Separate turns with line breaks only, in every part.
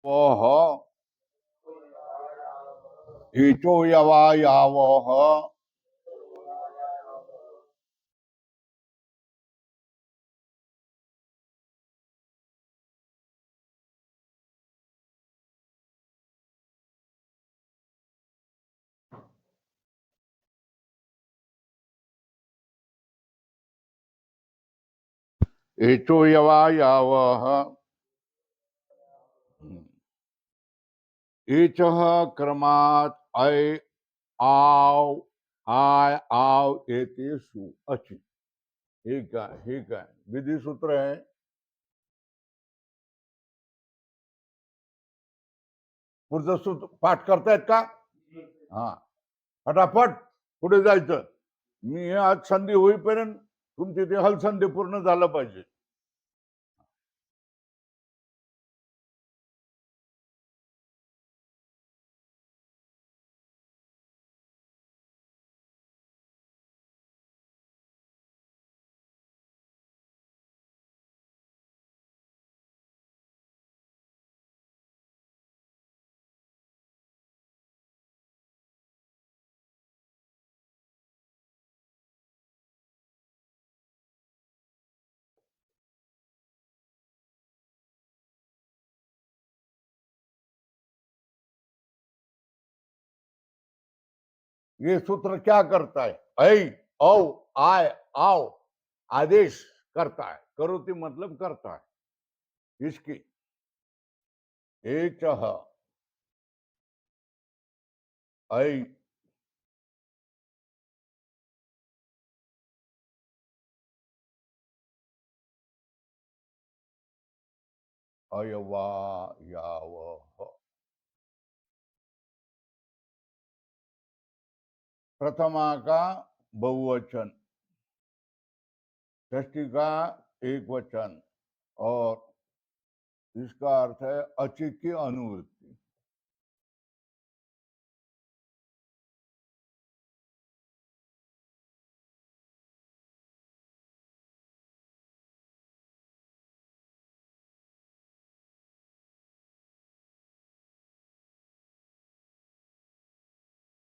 वह ईचो यवा यावह ईचो यवा यावह ईच क्रमात् ऐ आव आय आव एतेषु अचि. हे काय विधी सूत्र आहे. पुढचं सूत्र पाठ करतायत का? हा, फटाफट पुढे जायचं. मी आज संधी होईपर्यंत तुमची ते हलसंधी पूर्ण झालं पाहिजे. ये सूत्र क्या करता है? ऐ औ आय आव आदेश करता है. करोति मतलब करता है. इसकी एच ऐ अयवा यावह. प्रथमा का बहुवचन, षष्ठी का एक वचन, और इसका अर्थ है अचि की अनुवृत्ति.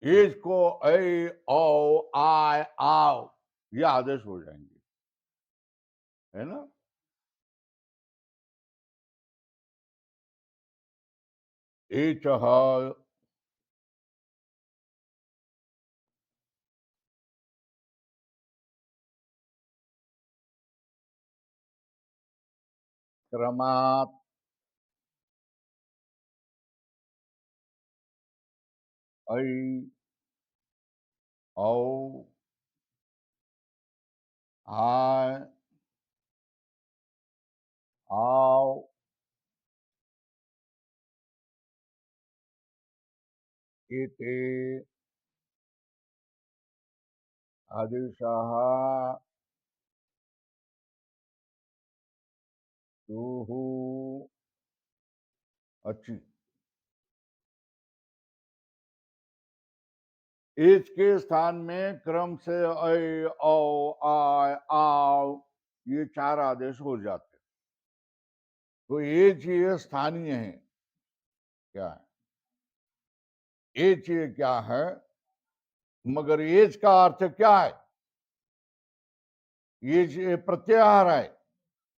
एज को ऐ औ आय आव ये आदेश हो जाएंगे, है ना. एच क्रमात् ऐ औ आय आव एते आदेशाः स्युः अचि. एज के स्थान में क्रम से ऐ औ आय आव ये चार आदेश हो जाते. तो एज ये स्थानीय है. क्या है एज? ये क्या है? मगर एज का अर्थ क्या है? एज ये प्रत्याहार है.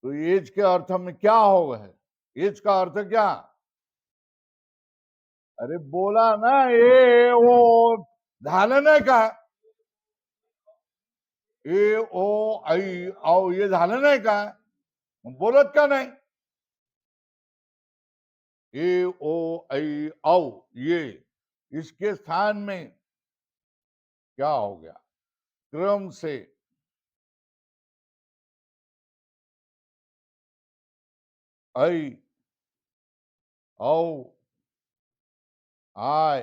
तो एज के अर्थ में क्या होगा? एज का अर्थ क्या? अरे बोला ना, ए ओ झालं नाही का? ए ओ आई औ ये झालं नाही का? बोलत का नाही? ए ओ आई औ ये इसके स्थान में क्या हो गया? क्रम से ऐ औ आय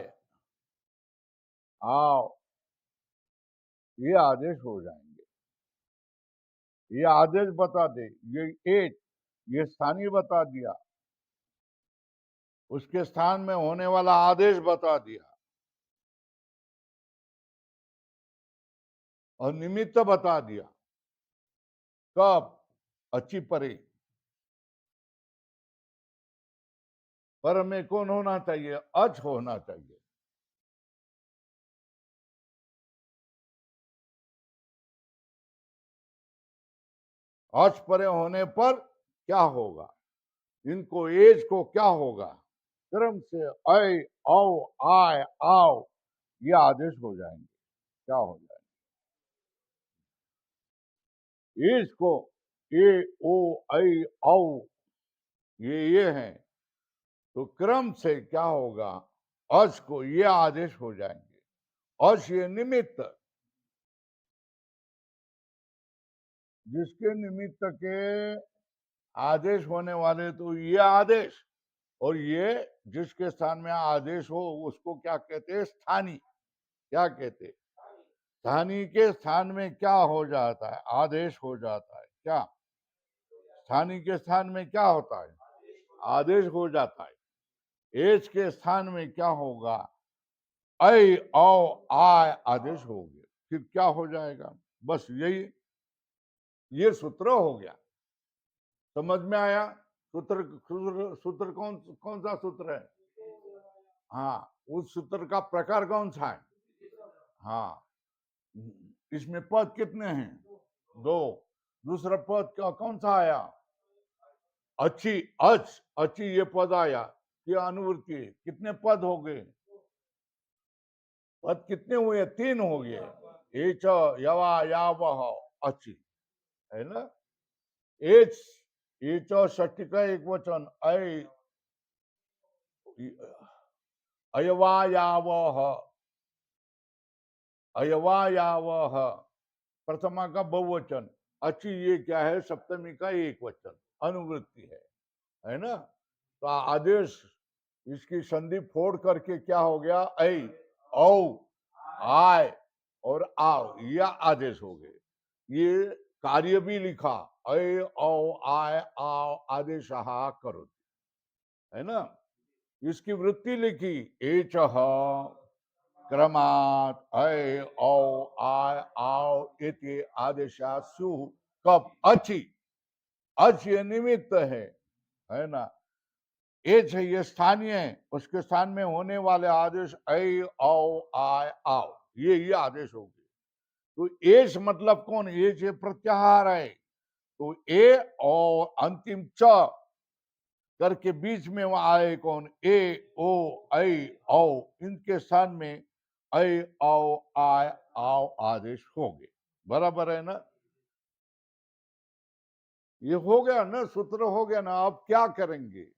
आओ ये आदेश हो जाएंगे. ये आदेश बता दे. ये एज ये स्थानीय बता दिया, उसके स्थान में होने वाला आदेश बता दिया, और निमित्त बता दिया. कब? अचि परे. पर में कौन होना चाहिए? अच होना चाहिए। अच परे होने पर क्या होगा? इनको एज को क्या होगा? क्रम से ऐ औ आय आओ ये आदेश हो जाएंगे। क्या हो जाएंगे? एज को ए ओ ऐ औ ये हैं, तो क्रम से क्या होगा? अच को ये आदेश हो जाएंगे। अच ये निमित्त, जिसके निमित्त के आदेश होने वाले, तो ये आदेश और ये जिसके स्थान में आदेश हो उसको क्या कहते हैं? स्थानी। क्या कहते हैं? स्थानी के स्थान में क्या हो जाता है? आदेश हो जाता है। क्या स्थानी के स्थान में क्या होता है? आदेश हो जाता है। एज के स्थान में क्या होगा? ऐ औ आय आदेश हो गए। फिर क्या हो जाएगा? बस यही, ये सूत्र हो गया। समझ में आया? सूत्र सूत्र सूत्र कौन कौन सा सूत्र है? हाँ, उस सूत्र का प्रकार कौन सा है? हाँ, इसमें पद कितने हैं? दो। दूसरा पद का कौन सा आया? अच्छी, अच्छी ये पद आया। ये अनुवृत्ति है। कितने पद हो गए? पद कितने हुए? तीन हो गए। एच यवा या वह अच्छी, है ना? एच एच षष्ठी का एक वचन ऐ अयवा या वह, अयवा या वह प्रथमा का बहुवचन। अच्छी ये क्या है? सप्तमी का एक वचन, अनुवृत्ति है ना? तो आदेश, इसकी संधि फोड़ करके क्या हो गया? ऐ औ आय और आओ, यह आदेश हो गए। ये कार्य भी लिखा, ऐ औ आय आओ आदेश करो, है ना? इसकी वृत्ति लिखी, एच क्रमात् ऐ औ आय आओ इति आदेशा सु। कब? अच्छी, अच ये निमित्त है ना? एच है ये स्थानीय है, उसके स्थान में होने वाले आदेश ऐ औ आय आओ, ये आदेश हो गए। तो एच मतलब कौन? एच ये प्रत्याहार है, तो ए और अंतिम च करके बीच में वो आए कौन? ए ओ ऐ औ, इनके स्थान में ऐ औ आय आओ आदेश हो गए। बराबर है ना? ये हो गया ना, सूत्र हो गया ना। अब क्या करेंगे?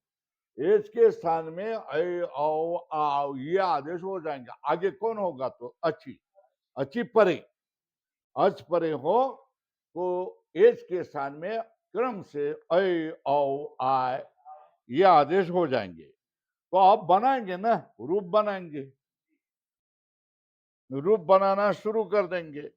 एच के स्थान में ऐ औ आओ ये आदेश हो जाएंगे। आगे कौन होगा? तो अच्छी, अच्छी परे, अच परे हो तो एच के स्थान में क्रम से ऐ औ आय ये आदेश हो जाएंगे। तो आप बनाएंगे ना, रूप बनाएंगे, रूप बनाना शुरू कर देंगे।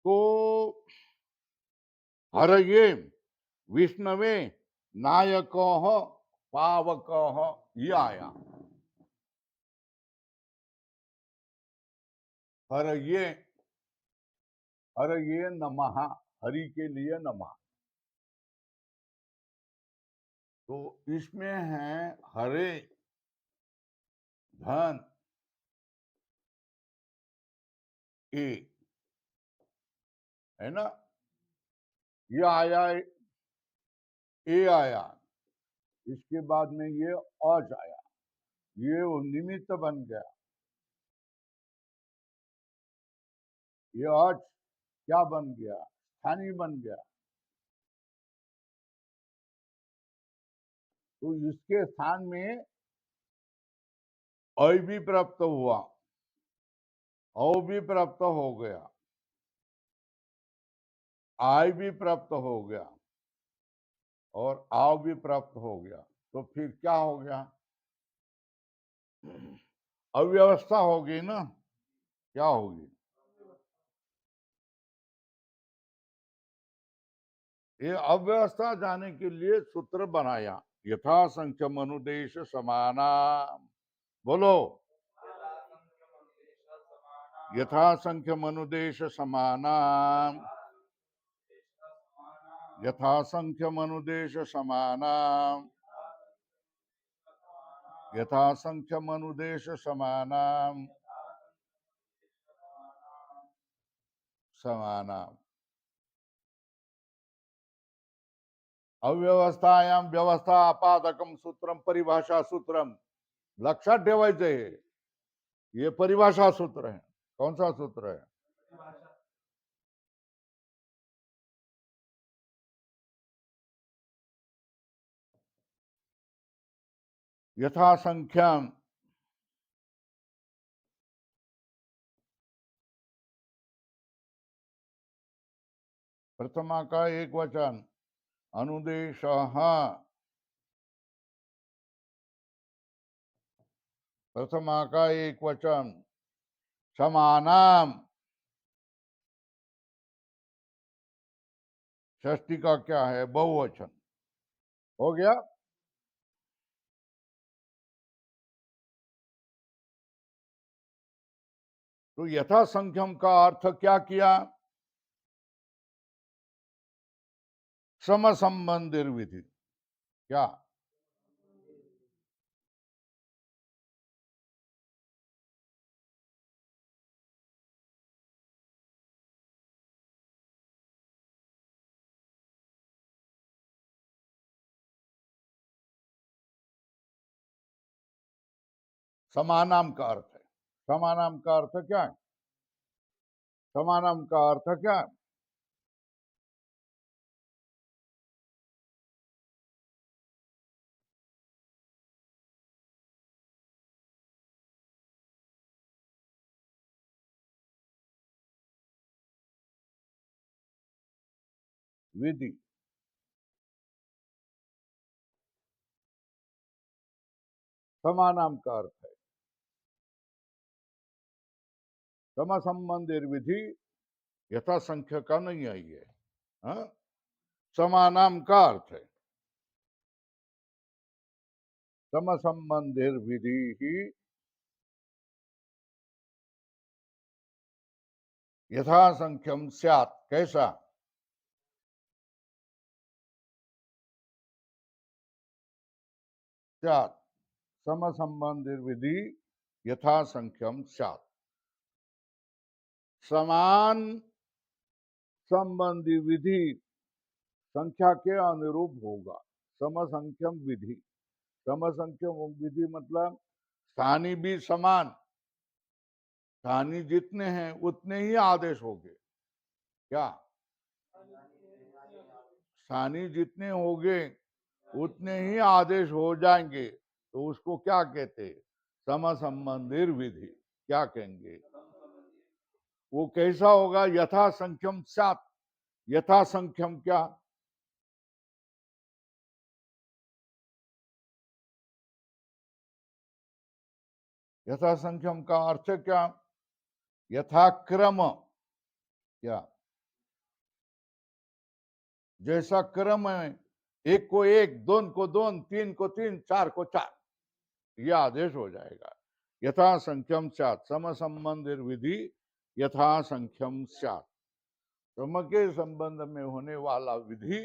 तो हर ये विष्णवे नायक पावक ये आया। हर ये नमः, हरि के लिए नमः। तो इसमें है हरे, धन, ए, है ना? ये आया, ए आया, इसके बाद में ये अज आया, ये वो निमित्त बन गया। ये अज क्या बन गया? स्थानीय बन गया। तो इसके स्थान में अ भी प्राप्त हुआ, औ भी प्राप्त हो गया। आय भी प्राप्त हो गया और आव भी प्राप्त हो गया, तो फिर क्या हो गया? अव्यवस्था होगी ना। क्या होगी? ये अव्यवस्था जाने के लिए सूत्र बनाया, यथा संख्य मनुदेश समाना। बोलो, यथा संख्य मनुदेश समाना, यथा संख्य मनुदेश समाना, यथा संख्य मनुदेश समाना, समाना। अव्यवस्थायाम व्यवस्था अपादकम सूत्रम परिभाषा सूत्रम, लक्षात ठेवायचं हे. ये परिभाषा सूत्र है. कौन सा सूत्र है? यथा संख्यम, प्रथमा का एक वचन, अनुदेश, प्रथमा का एक वचन, समानाम, षष्ठी का क्या है? बहुवचन. हो गया. तो यथा संख्यम का अर्थ क्या किया? सम संबंधित विधि. क्या? समानाम का अर्थ है. समानाम का अर्थ क्या है? समानाम का अर्थ क्या है? विधि. समानाम का अर्थ है सम संबंधित विधि. यथा संख्य का नहीं आई है. हाँ? समानाम का अर्थ है सम संबंधित विधि ही यथा संख्यम स्यात्. कैसा? स्यात्, सम संबंधित विधि यथा संख्यम स्यात्. समान संबंधी विधि संख्या के अनुरूप होगा. समसंख्यम विधि. समसंख्यम विधि मतलब स्थानीय भी समान. स्थानीय जितने हैं उतने ही आदेश होंगे. क्या? स्थानीय जितने होंगे उतने ही आदेश हो जाएंगे. तो उसको क्या कहते हैं? समसंबंधित विधि. क्या कहेंगे? वो कैसा होगा? यथा संख्यम स्यात्. यथा संख्यम क्या? यथा संख्यम का अर्थ क्या? यथाक्रम. क्या? जैसा क्रम है, एक को एक, दोन को दोन, तीन को तीन, चार को चार, यह आदेश हो जाएगा. यथा संख्यम स्यात्. सम संबंधित विधि यथा संख्यम स्यात्. सम के संबंध में होने वाला विधि.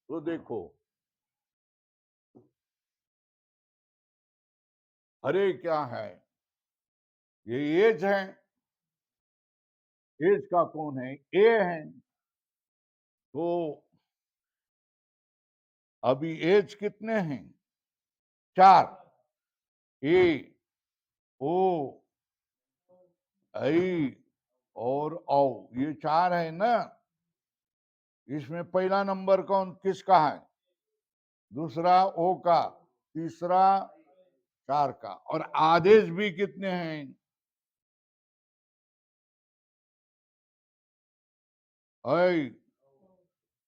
तो देखो, अरे क्या है? ये एज है. एज का कौन है? ए है. तो अभी एज कितने हैं? चार. ए, ओ, आई और औ, ये चार है ना. इसमें पहला नंबर कौन किसका है? दूसरा ओ का, तीसरा चार का. और आदेश भी कितने हैं? ऐ,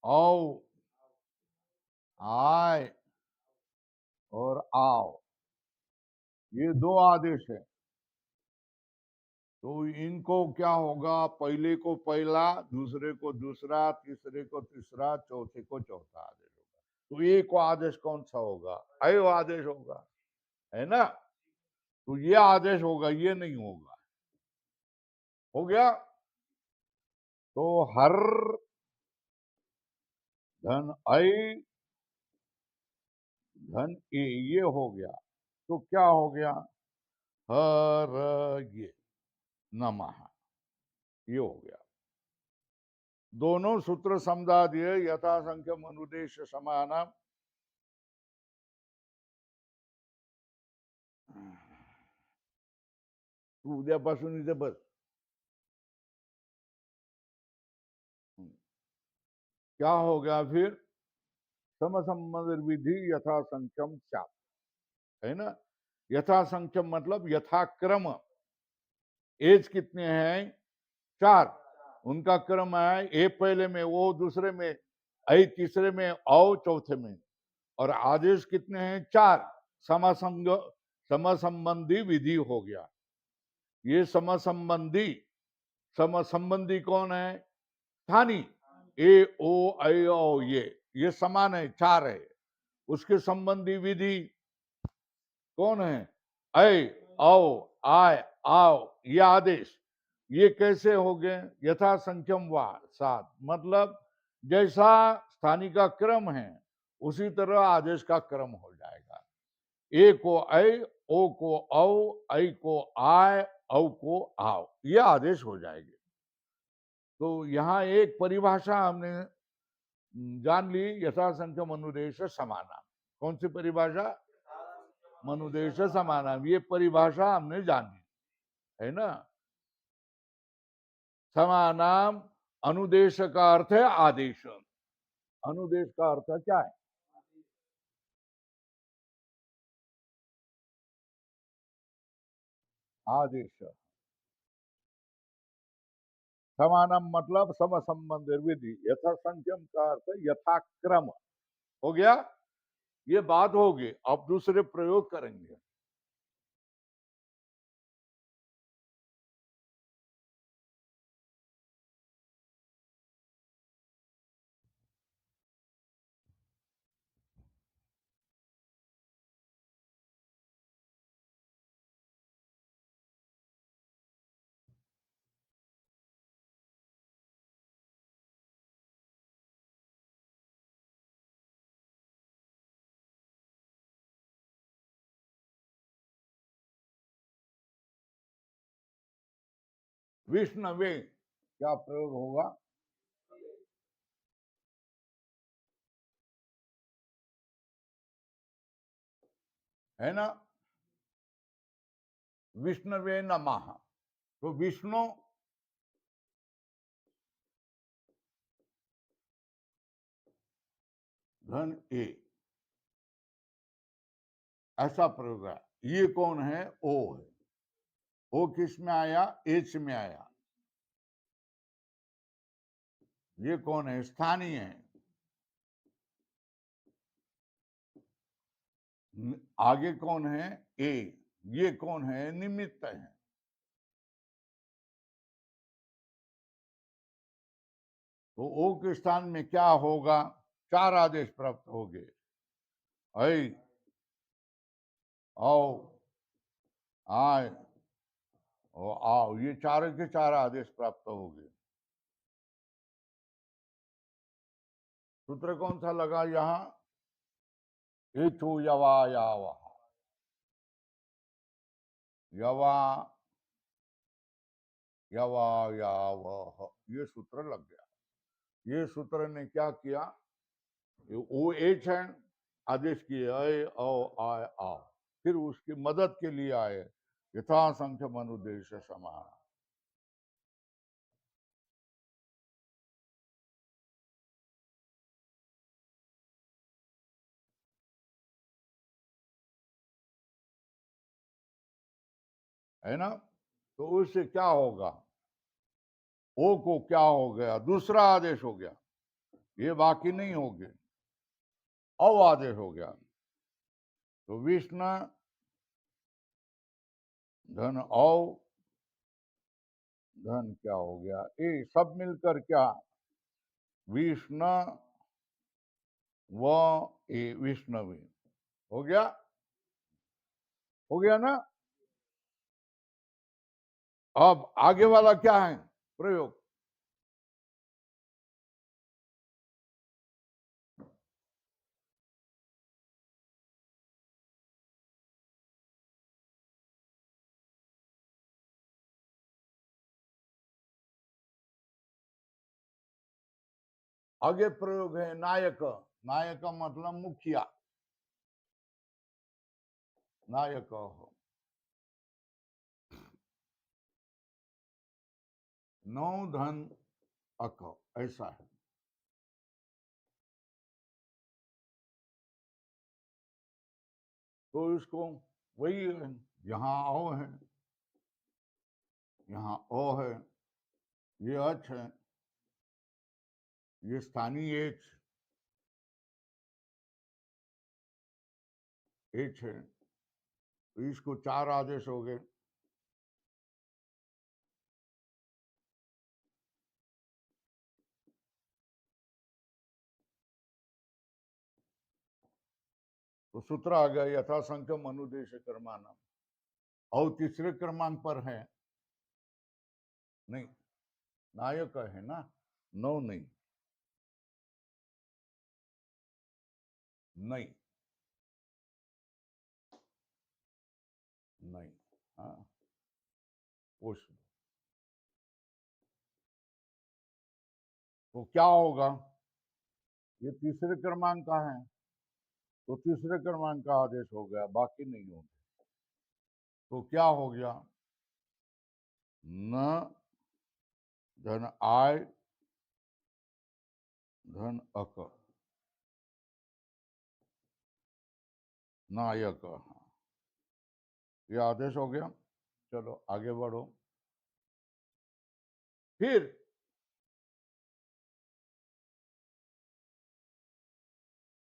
आओ, आए और आओ, ये दो आदेश है। तो इनको क्या होगा, पहले को पहला, दूसरे को दूसरा, तीसरे को तीसरा, चौथे को चौथा आदेश होगा। तो एक आदेश कौन सा होगा, अयो आदेश होगा, है ना। तो ये आदेश होगा, ये नहीं होगा। हो गया। तो हर धन ऐ धन ए, ये हो गया। तो क्या हो गया, हर ये नमः, ये हो गया। दोनों सूत्र समजा दिए, यथा संख्य अनुदेश समान। तू उद्यापासून इथे बस। क्या हो गया फिर, समसंबंध विधि यथा संख्यम चाप, है ना। यथा संख्यम मतलब यथाक्रम। एज कितने हैं, चार। उनका क्रम है, ए पहले में, वो दूसरे में, आई तीसरे में, औ चौथे में। और आदेश कितने हैं, चार। समसंग समसंबंधी विधि हो गया। ये समसंबंधी, समसंबंधी कौन है, स्थानी। ए ओ ऐ औ ये समान है, चार है। उसके संबंधी विधि कौन है, ऐ औ आय आओ, ये आदेश। ये कैसे हो गए, यथा संख्यम वा सात, मतलब जैसा स्थानी का क्रम है उसी तरह आदेश का क्रम हो जाएगा। ए को ऐ, ओ को औ, ऐ को आय, औ को आओ, ये आदेश हो जाएंगे। तो यहाँ एक परिभाषा हमने जान ली, यथा संख्य मनुदेश समाना। कौन सी परिभाषा, मनुदेश समाना, ये परिभाषा हमने जानी, है ना। समानाम, अनुदेश का अर्थ है आदेश। अनुदेश का अर्थ क्या है, आदेश। समानम मतलब सम संबंध विधि, यथा संख्यम का अर्थ यथाक्रम। हो गया, ये बात होगी। अब दूसरे प्रयोग करेंगे। विष्णवे क्या प्रयोग होगा, है ना। विष्णवे नमः। तो विष्णु धन ए, ऐसा प्रयोग है। ये कौन है, ओ है। ओ किस में आया, एच में आया। ये कौन है, स्थानीय है। आगे कौन है, ए। ये कौन है, निमित्त है। तो ओ के स्थान में क्या होगा, चार आदेश प्राप्त हो गए, ऐ आओ आए और आओ, ये चार के चार आदेश प्राप्त हो गए। सूत्र कौन सा लगा यहाँ, हेतु यवा याव, यवा यवा याव, ये सूत्र लग गया। ये सूत्र ने क्या किया, ओ एच है, आदेश किए अय औ आय आओ, फिर उसकी मदद के लिए आए यथा संख्य मनुदेश समान। है ना। तो उससे क्या होगा, ओ को क्या हो गया, दूसरा आदेश हो गया। ये बाकी नहीं होंगे। औ आदेश हो गया तो विष्णु धन औ धन क्या हो गया, ये सब मिलकर क्या, विष्णु व ए विष्णवी हो गया, हो गया ना। अब आगे वाला क्या है प्रयोग, आगे प्रयोग है नायक। नायक का मतलब मुखिया, नायक हो। नौ धन अक, ऐसा है। तो इसको वही है, यहाँ ओ है, यहाँ ओ है, ये अच है, ये स्थानीय एच है, तो इसको चार आदेश हो गए। तो सूत्र आ गया यथासंख्य मनुदेश कर्माना। और तीसरे क्रमांक पर है, नहीं नायक है ना, नौ नहीं, नहीं नहीं, हाँ पूछ। तो क्या होगा, ये तीसरे क्रमांक का है, तो तीसरे क्रमांक का आदेश हो गया, बाकी नहीं होगा। तो क्या हो गया, न धन आय धन अक, नायक, हाँ, ये आदेश हो गया। चलो आगे बढ़ो। फिर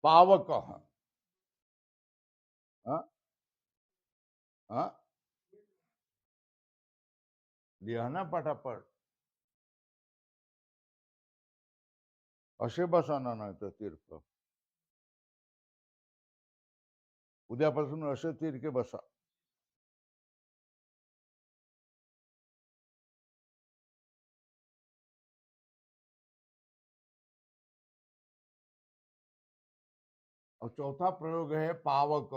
पावक, हाँ हाँ, लिया ना पटापट, असे बसाना नाही तर तीर्थ, उद्यापासून असे तिरके बसा। और चौथा प्रयोग है पावक,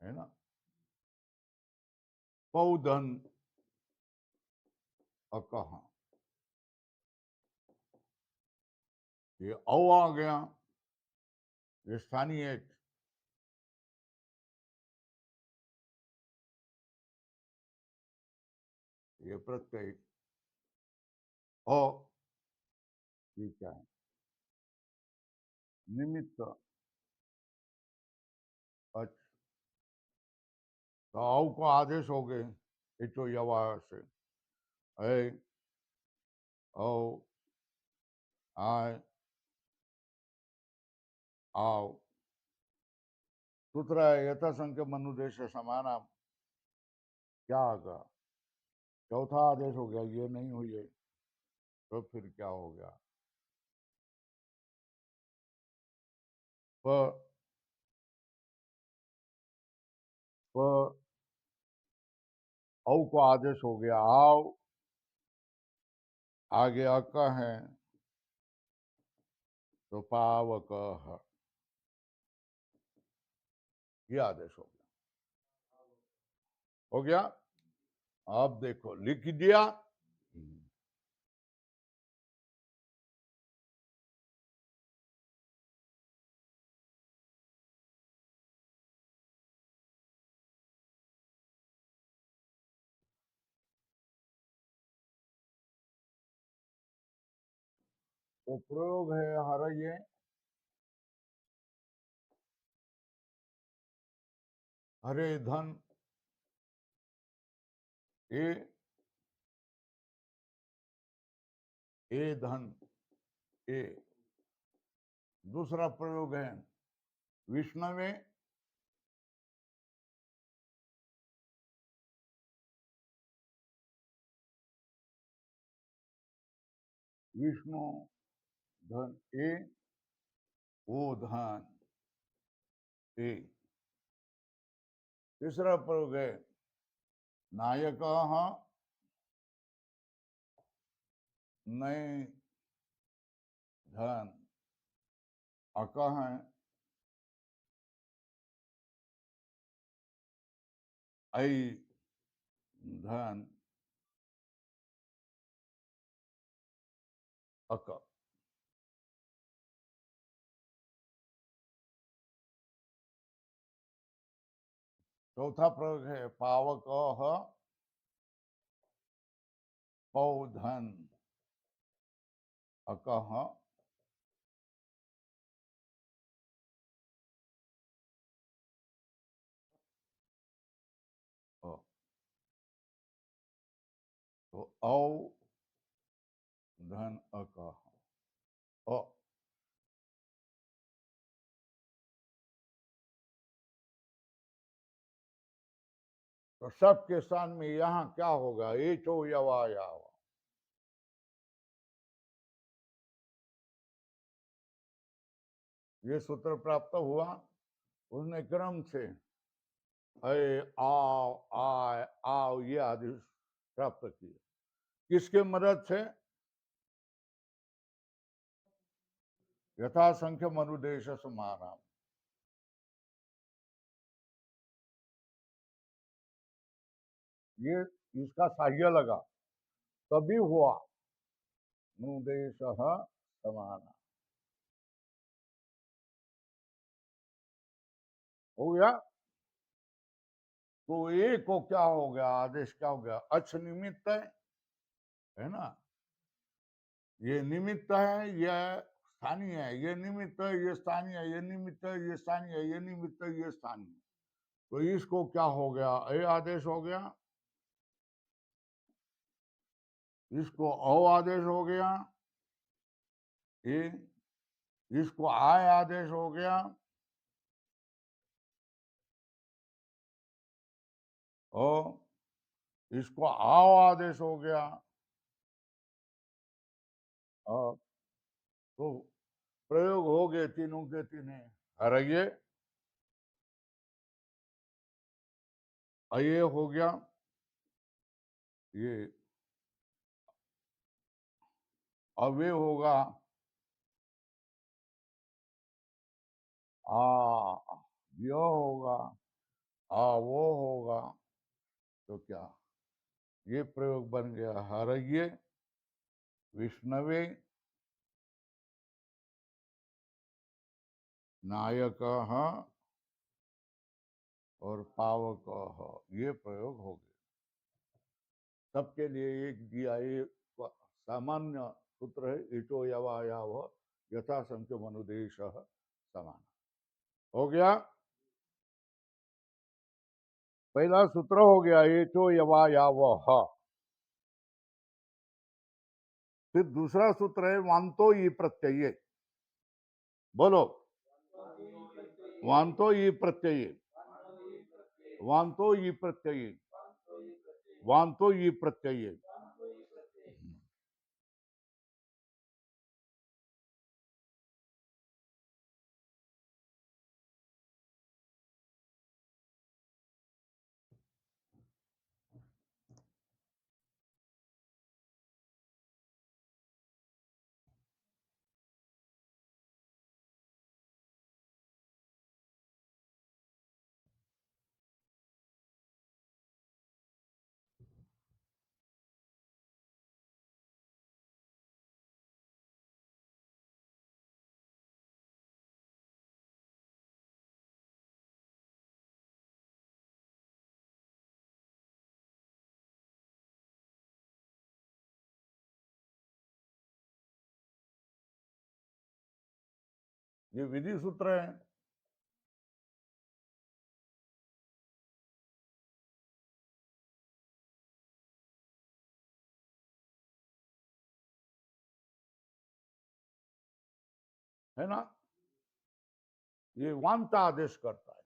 है ना, पौधन अकह, ये औ आ गया, ये स्थानीय है, ये प्रत्यय ओ, ये क्या है, निमित्त अच, तो औ को आदेश हो गए इचो यवा से, ऐ औ आय आओ। सूत्र है यथासंख्य मनुदेश समाना, क्या आगा, चौथा आदेश हो गया, ये नहीं हुई है, तो फिर क्या हो गया, प प औ को आदेश हो गया आओ, आगे अक है, तो पावक, ये आदेश हो गया, हो गया। अब देखो लिख दिया, तो प्रयोग है हर ये, हरे धन, ये ए धन ए। दूसरा प्रयोग है विष्णवे विष्णु धन ए ओ धन ए। तीसरा प्रयोग है नायक नए धन अक है ऐ धन अक। चौथा प्रयोग है पावक पौ धन अक तो औ धन अक अ। तो सबके स्थान में यहां क्या होगा एचो यवा याव। ये सूत्र प्राप्त हुआ, उसने क्रम से अय आओ आय आओ ये आदेश प्राप्त किए। किसके मदद से? यथा संख्य मनुदेश समानाम। ये इसका सहाय्य लगा तभी हुआ अनुदेश समान। हो गया। तो ए को क्या हो गया आदेश क्या हो गया अच निमित्त है ना। ये निमित्त है यह स्थानीय है, ये निमित्त है ये स्थानीय है, ये निमित्त है ये स्थानीय है, ये निमित्त है ये स्थानीय। तो इसको क्या हो गया ए आदेश हो गया, इसको औ आदेश हो गया ए, इसको आय आदेश हो गया और इसको आओ आदेश हो गया और तो प्रयोग हो गए तीनों के तीनों। अरे ये हो गया ये अव्यय होगा आ यो होगा आ वो होगा। तो क्या ये प्रयोग बन गया हरये विष्णवे नायक और पावक ये प्रयोग हो गए। सबके लिए एक दिया ये सामान्य सूत्र है इटो यवा याव यथा संख्य मनुदेश समान। हो गया पहला सूत्र हो गया इटो यवा याव। फिर दूसरा सूत्र है वांतो ई प्रत्यय। बोलो वांतो ई प्रत्यय वांतो ई प्रत्यय वांतो ई प्रत्यय। ये विधि सूत्र है। है ना, ये वांत आदेश करता है।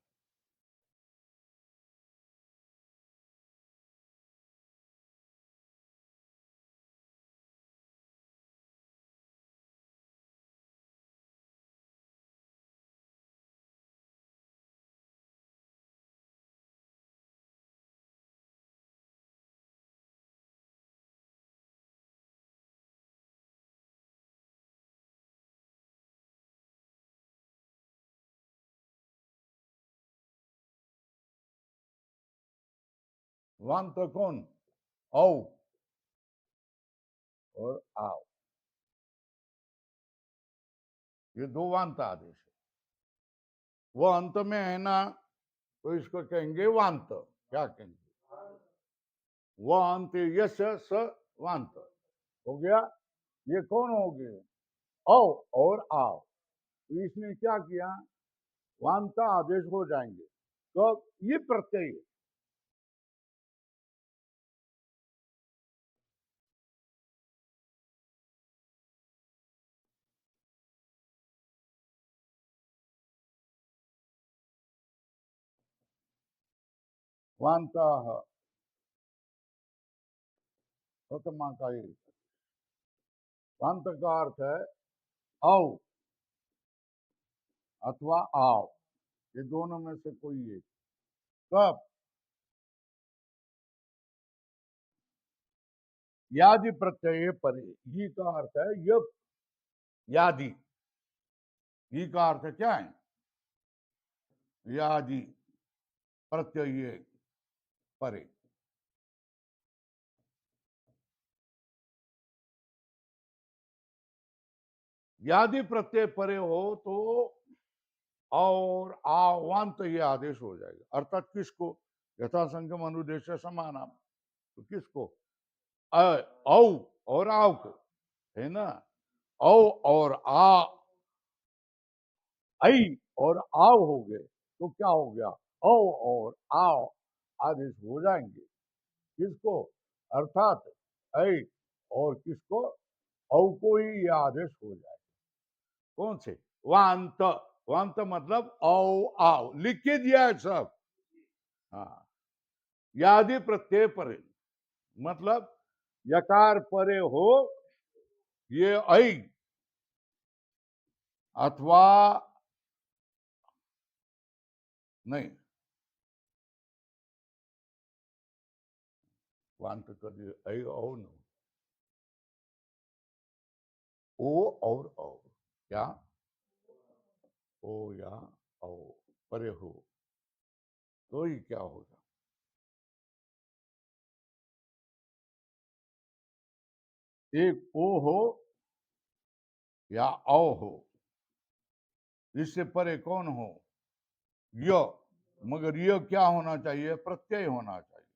वांत कौन? औ और आओ, ये दो वांत आदेश है। वो अंत में है ना, तो इसको कहेंगे वांत। क्या कहेंगे? वो अंत यश स वांत हो गया। ये कौन हो गए? औ और आओ। तो इसने क्या किया? वांता आदेश हो जाएंगे। तो ये प्रत्यय वांता प्रथमा का ये वांत का अर्थ है औ अथवा आओ, ये दोनों में से कोई एक। कब? यादि प्रत्यय परे, ये का अर्थ है यप। यादि, ये का अर्थ क्या है? यादि प्रत्यय परे। यादि प्रत्यय परे हो तो और आवांत ये आदेश हो जाएगा। अर्थात किसको? यथा संगम अनुदेश समान। तो किसको? औ और आव को, है ना। औ और आ, ऐ और आव हो गए तो क्या हो गया? औ और आव आदेश हो जाएंगे। किसको? अर्थात ऐ और किसको? औ को ही यह आदेश हो जाएगा। कौन से? वांत। वांत मतलब औ आव, लिख के दिया है सब। हाँ, यादि प्रत्यय परे मतलब यकार परे हो, ये ऐ अथवा नहीं, वांत कर दिए ऐ औ न, ओ और औ। क्या? ओ या औ परे हो तो ही क्या होगा? एक ओ हो या औ हो, इससे परे कौन हो? य। मगर ये क्या होना चाहिए? प्रत्यय होना चाहिए।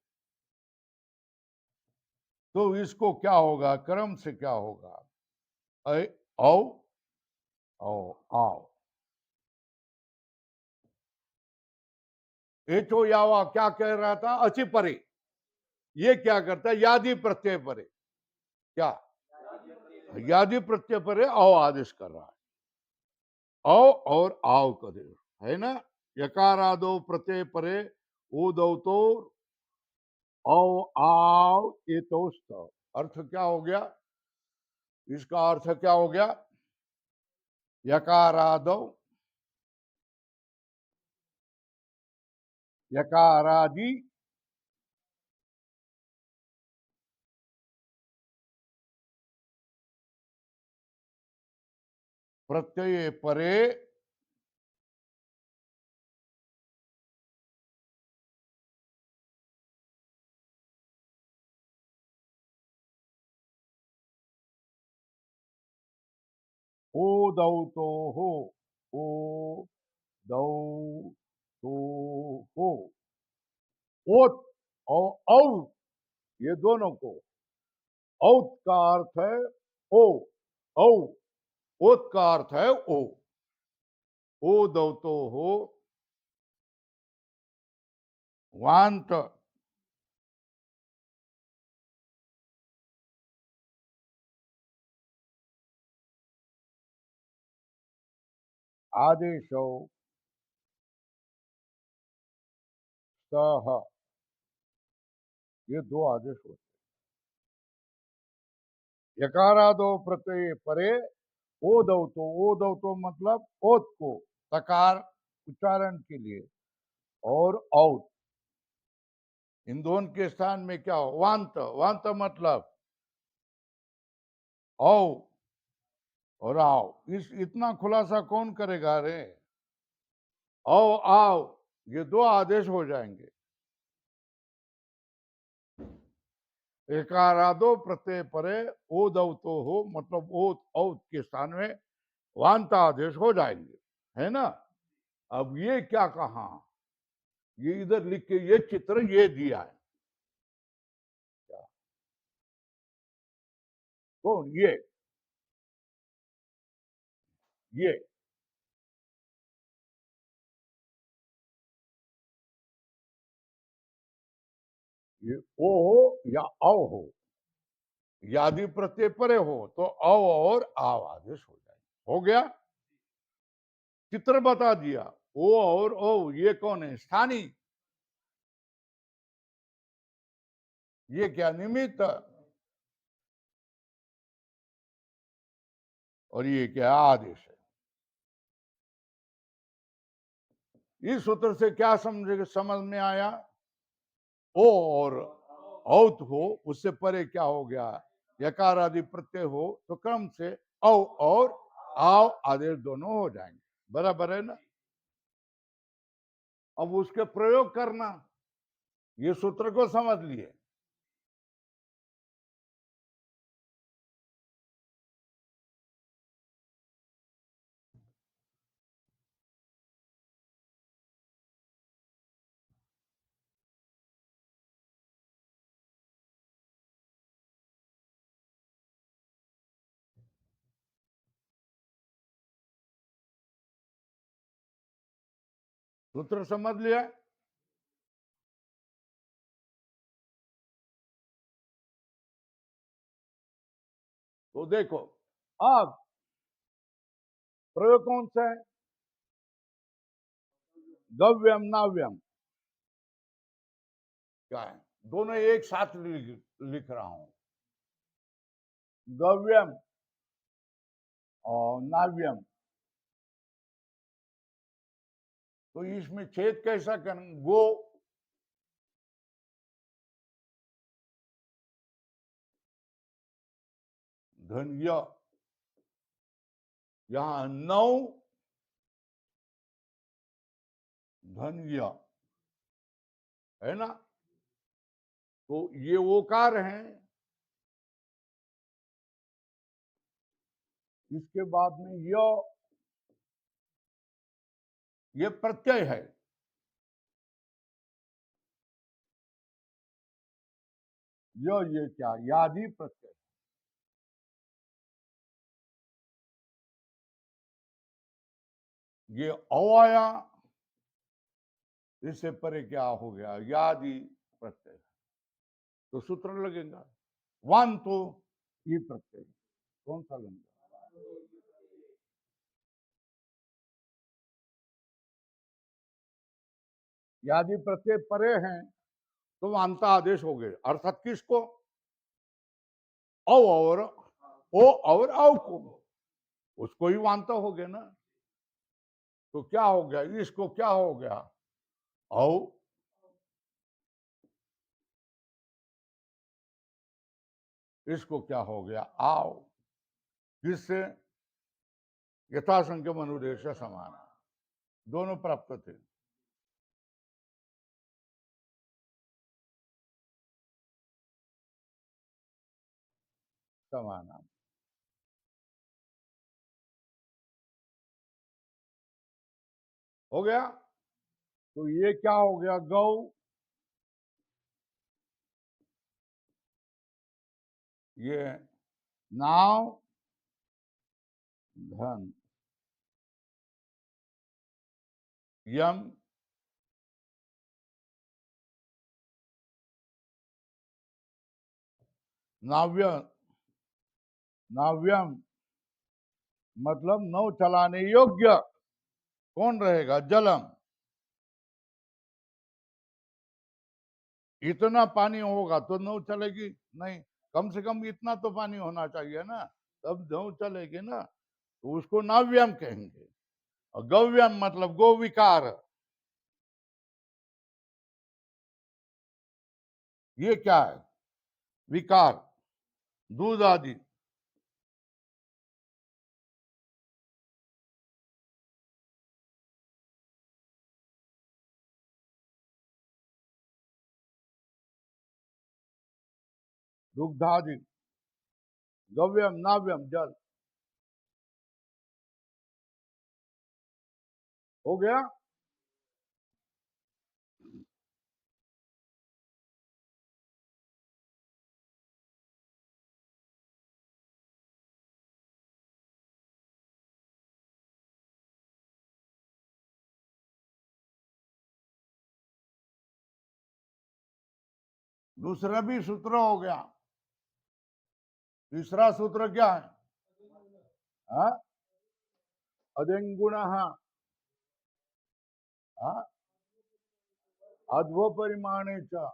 तो इसको क्या होगा? क्रम से क्या होगा? ऐ औ औ आओ। एचो यावा क्या कह रहा था? अचि परे। ये क्या करता है? यादि प्रत्यय परे। क्या? यादि प्रत्यय परे औ आदेश कर रहा है। औ और आव करे, है ना। यकारादो प्रत्यय परे उदौ तो औ आव एतोस्त। अर्थ क्या हो गया? इसका अर्थ क्या हो गया? यकारादो, यकारादि प्रत्यय परे ओ दौ तो हो, ओ दौ तो हो, ओत और औ, ये दोनों को। औत का अर्थ है ओ, औ। ओत का अर्थ है ओ। ओ दौ तो हो वांत आदेशो सह, ये दो आदेश होते हैं। यकारादो प्रत्यय परे ओदवतो मतलब ओत को तकार उच्चारण के लिए, और औत इन दोनों के स्थान में क्या हो, वांत। वांत मतलब औ और आओ। इस इतना खुलासा कौन करेगा रे। औ आओ, ये दो आदेश हो जाएंगे। एकारादो प्रत्यय परे ओदवतो हो मतलब ओत औत के स्थान में वांत आदेश हो जाएंगे, है ना। अब ये क्या कहा, ये इधर लिख के ये चित्र ये दिया है। क्या? कौन ये ये ओ हो या औ हो, यादि प्रत्यय परे हो तो औ और आव आदेश हो जाए। हो गया, चित्र बता दिया। ओ और ओ ये कौन है, स्थानीय। ये क्या, निमित्त। और ये क्या, आदेश है। इस सूत्र से क्या समझ में आया, ओ और औत हो उससे परे क्या हो गया, यकार आदि प्रत्यय हो तो क्रम से औ और आव आदेश दोनों हो जाएंगे। बराबर है ना। अब उसके प्रयोग करना, ये सूत्र को समझ लिए। सूत्र समझ लिया। तो देखो, अब प्रयोग कौन सा है, गव्यम नाव्यम। क्या है, दोनों एक साथ लिख रहा हूं, गव्यम और नाव्यम। तो इसमें छेद कैसा करें, गो धन्य, यहां नौ धन्य, है ना। तो ये ओकार है, इसके बाद में ये प्रत्यय है। ये क्या, यादि प्रत्यय। ये औ आया, इससे परे क्या हो गया, यादि प्रत्यय। तो सूत्र लगेगा, वन तो ये प्रत्यय कौन सा लगेगा, यादि प्रत्यय परे हैं तो वांता आदेश हो गए, अर्थात किसको, औ और ओ और औ को, उसको ही वांता हो गया ना। तो क्या हो गया, इसको क्या हो गया, औ, इसको क्या हो गया, आओ। जिससे यथासंख्य मनुदेश समान, दोनों प्राप्त थे। समान हो गया। तो ये क्या हो गया, गौ, ये नाव धन, यम नाव्य, नाव्यम मतलब नौ चलाने योग्य, कौन रहेगा? जलम। इतना पानी होगा तो नाव चलेगी नहीं, कम से कम इतना तो पानी होना चाहिए ना, तब नाव चलेगी ना। तो उसको नाव्यम कहेंगे। और गव्यम मतलब गो विकार। ये क्या है? विकार, दूध आदि। दुग्धादि, गव्यम नाव्यम जल। हो गया। दूसरा भी सूत्र हो गया। तीसरा सूत्र क्या है? हाँ? अदेंगुण, अध्व परिमाणे च।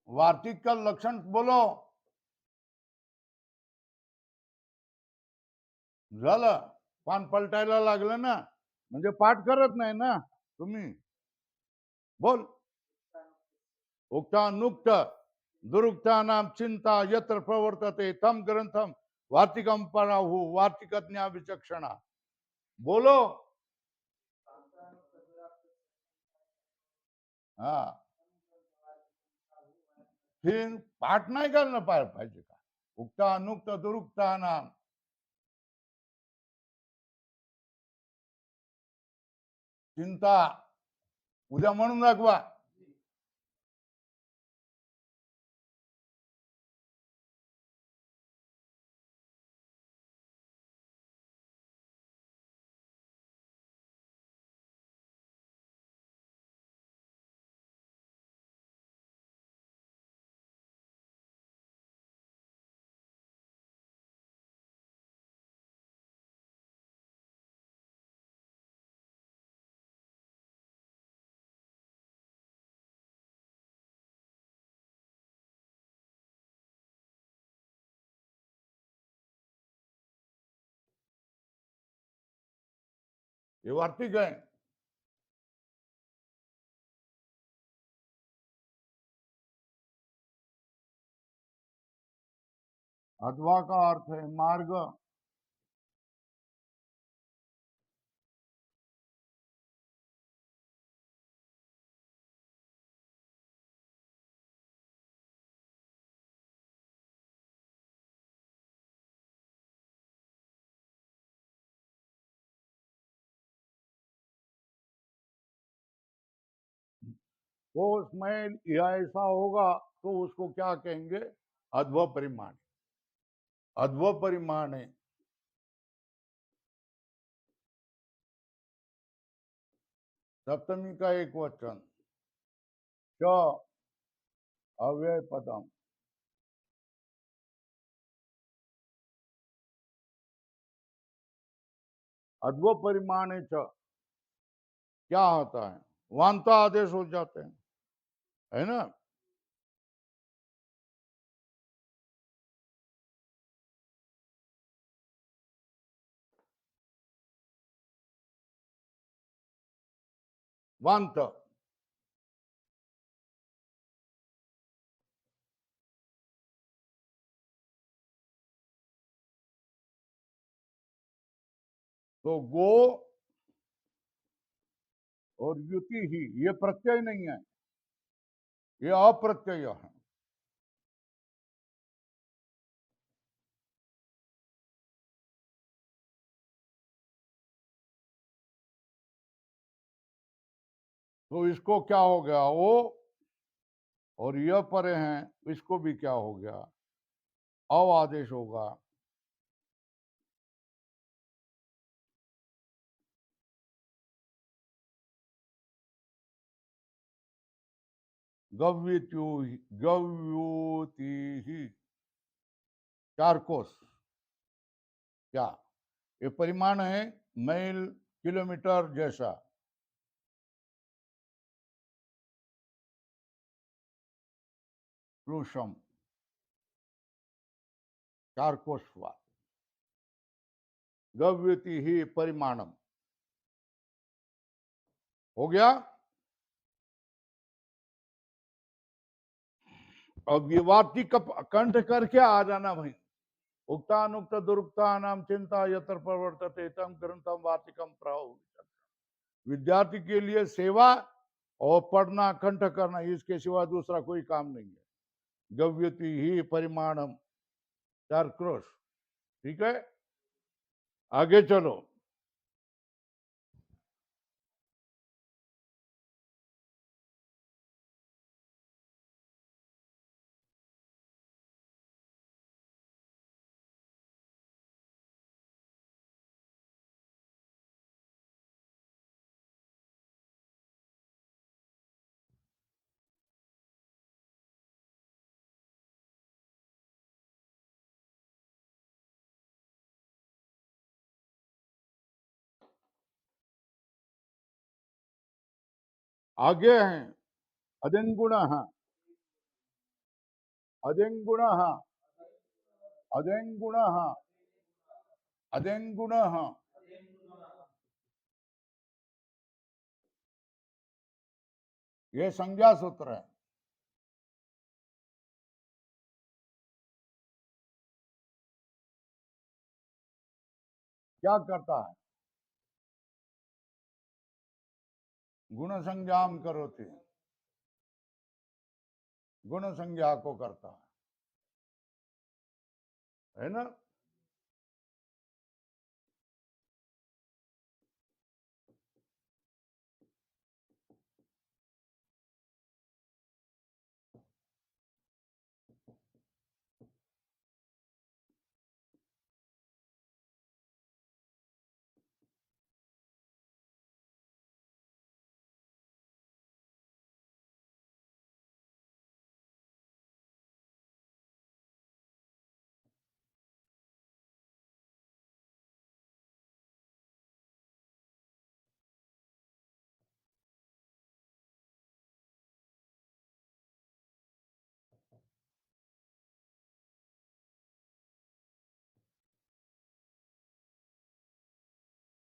वार्तिक का लक्षण बोलो। झालं, पान पलटायला लागलं ना, म्हणजे पाठ करत नाही ना तुम्ही. बोल. उक्तानुक्त दुरुक्तानां चिंता यत्र प्रवर्तते तम ग्रंथम वार्तिकम पराहु वार्तिकज्ञा विचक्षणा। बोलो। हाँ, फिर पाठ नाही करणं पाहिजे का? उक्ता अनुक्त दुरुक्ता नाम चिंता, उद्या म्हणून दाखवा. हे वार्तिक आहे. अथवा का अर्थ है मार्ग। वो उसमें यह ऐसा होगा तो उसको क्या कहेंगे? अध्व परिमाण। अध्व परिमाण है। सप्तमी का एक वचन। च अव्यय पदम। अध्व परिमाण च क्या होता है? वांता आदेश हो जाते हैं, है ना? वांत। तो गो और युति ही, ये प्रत्यय नहीं है, ये अप्रत्यय है। तो इसको क्या हो गया? वो और यह परे हैं, इसको भी क्या हो गया? अव आदेश होगा। गव्यत्यु गव्योति ही, चार कोस। क्या? ये परिमाण है मील, किलोमीटर जैसा। क्रूशम, 4 कोश हुआ। गव्यति ही परिमाणम। हो गया। अब ये वार्तिक कंठ करके आ जाना भाई। उक्तानुक्त दुरुक्ता नाम चिंता यत्र प्रवर्तते तम ग्रंथम वार्तिकम प्राह। विद्यार्थी के लिए सेवा और पढ़ना, कंठ करना, इसके सिवा दूसरा कोई काम नहीं है। गव्यति ही परिमाणम, 4 क्रोश। ठीक है, आगे चलो। आगे हैं अदेंगुण, अदेंगुण, अदेंगुण, अदेंगुण। ये संज्ञा सूत्र है। क्या करता है? गुण संज्ञाम करोति, गुण संज्ञा को करता है ना।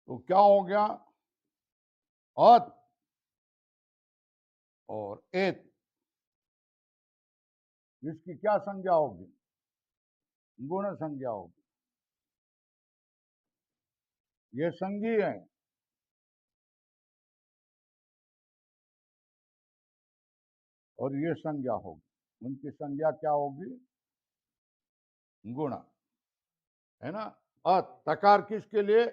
तो क्या हो गया? अत और एत, इसकी क्या संज्ञा होगी? गुण संज्ञा होगी। ये संज्ञी है, और ये संज्ञा होगी। उनकी संज्ञा क्या होगी? गुण, है ना। अत, तकार किसके लिए?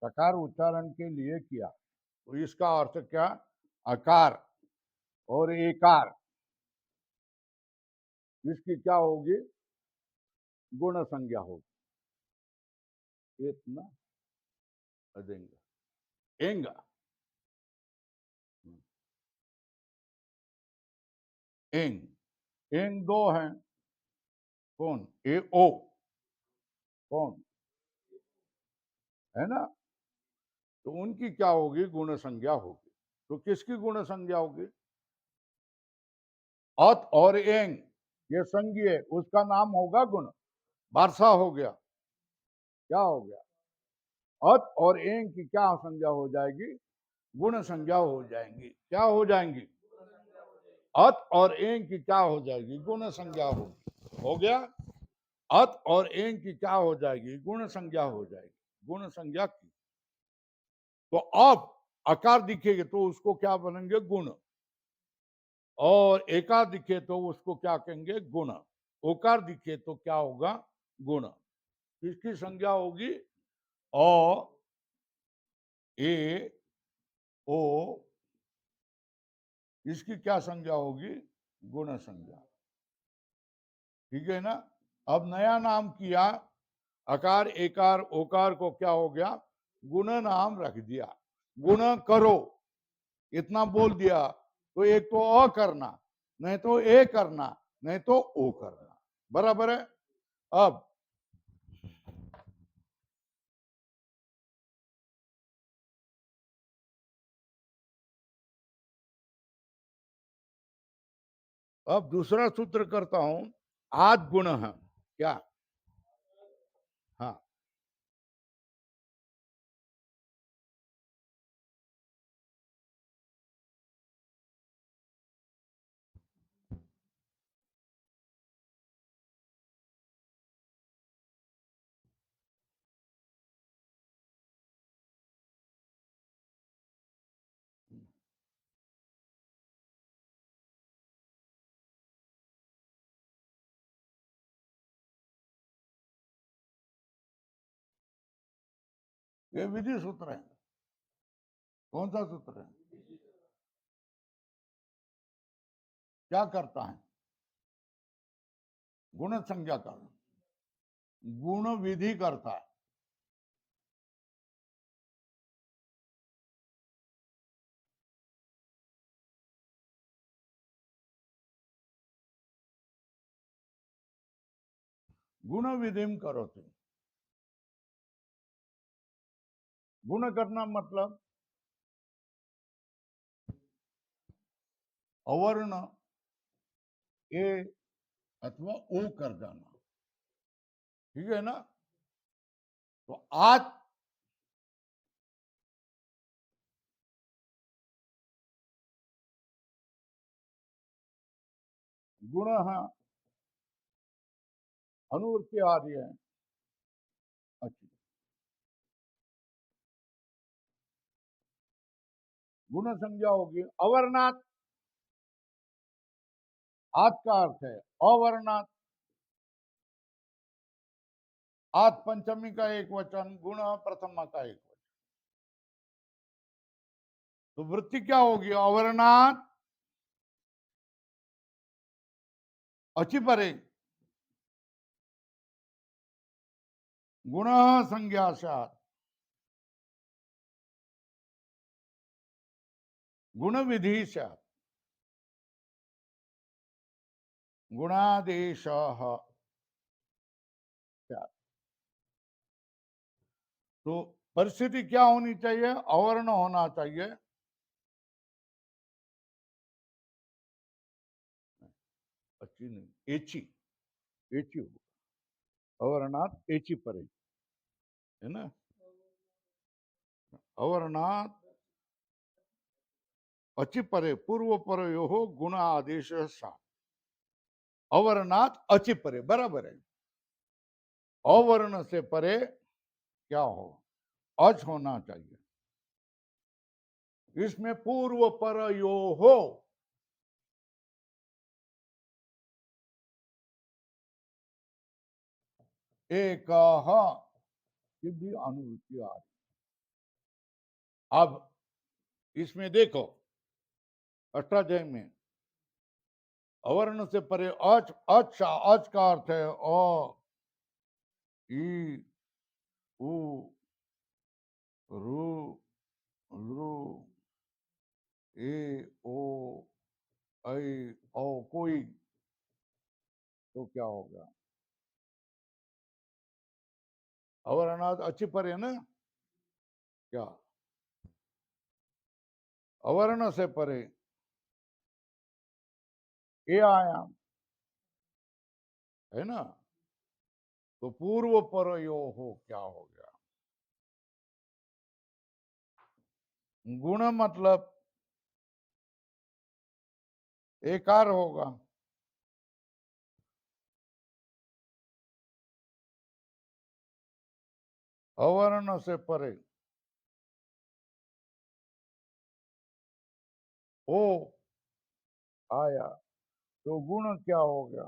तकार उच्चारण के लिए किया। तो इसका अर्थ क्या? अकार और एकार, इसकी क्या होगी? गुण संज्ञा होगी। इतना अदेंगा, एंगा, एंग, एंग दो हैं। कौन? ए ओ, कौन? है ना। तो उनकी क्या होगी? गुण संज्ञा होगी। तो किसकी गुण संज्ञा होगी? अत और एंग, ये संज्ञ है, उसका नाम होगा गुण। वर्षा हो गया। क्या हो गया? अत और एंग की क्या संज्ञा हो जाएगी? गुण संज्ञा हो जाएंगी। क्या हो जाएंगी? अत और एंग की क्या हो जाएगी? गुण संज्ञा होगी। हो गया। अत और एंग की क्या हो जाएगी? गुण संज्ञा हो जाएगी। गुण संज्ञा की। तो अब अकार दिखेगी तो उसको क्या बनेंगे? गुण। और एकार दिखे तो उसको क्या कहेंगे? गुण। ओकार दिखे तो क्या होगा? गुण। किसकी संज्ञा होगी? अ, ए, ओ, इसकी क्या संज्ञा होगी? गुण संज्ञा। ठीक है ना। अब नया नाम किया, अकार एकार ओकार को क्या हो गया? गुण नाम रख दिया। गुण करो इतना बोल दिया तो एक तो अ करना, नहीं तो ए करना, नहीं तो ओ करना, बराबर है। अब दूसरा सूत्र करता हूं। आद गुण है क्या? हाँ, ये विधि सूत्र है। कौन सा सूत्र है? क्या करता है? गुण संज्ञा का गुण विधि करता है। गुण विधि में करो तुम। गुण करना मतलब अवर्ण ए अथवा ओ कर देना, ठीक है ना? तो आज गुण अनुवृत्ति आ रही है। अच्छी गुण संज्ञा होगी अवर्णात। आज का अर्थ है अवर्णात। आज पंचमी का एक वचन, गुण प्रथमा का एक वचन। तो वृत्ति क्या होगी? अवर्णात अचि परे गुण संज्ञा गुण विधि गुणादेश। तो परिस्थिति क्या होनी चाहिए? अवर्ण होना चाहिए। अच्छी नहीं, एची एची हो अवर्णात एची परे, है ना? अवर्णात अचि परे पूर्व पर यो हो गुण आदेश सा। अवर्णात अचि परे बराबर है। अवर्ण से परे क्या हो? अच होना चाहिए। इसमें पूर्व पर यो हो एक की भी अनुभूति आ रही। अब इसमें देखो अष्टाध्यायी में अवर्ण से परे अच, अच अच का अर्थ है अ ई उ रु लृ ए ओ ऐ औ कोई। तो क्या होगा? अवर्णात अच्छी पर है ना? क्या अवर्ण से परे ए आयाम है ना? तो पूर्व पर यो हो क्या हो गया? गुण मतलब एकार होगा। अवर्ण से परे ओ आया तो गुण क्या हो गया?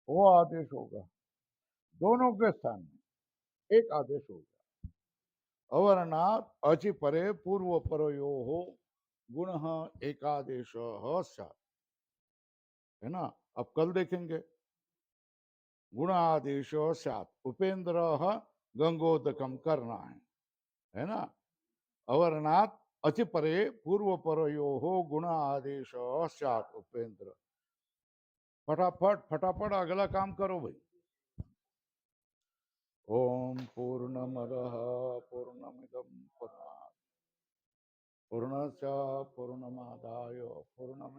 वो आदेश होगा। दोनों के स्थान में एक आदेश होगा। अवर्णात अचि परे पूर्व परयो हो गुण एकादेश स्यात्, है ना? अब कल देखेंगे। गुण आदेश स्यात् उपेन्द्र गंगोदकम करना है ना। अवरनाथ अचिपरे पूर्व परयो हो गुण आदेश स्यात् उपेंद्र। फटाफट फटाफट अगला काम करो भाई। ओम पूर्णमदः पूर्णमिदं पूर्णात् पूर्णस्य पूर्णमादाय पूर्णमेव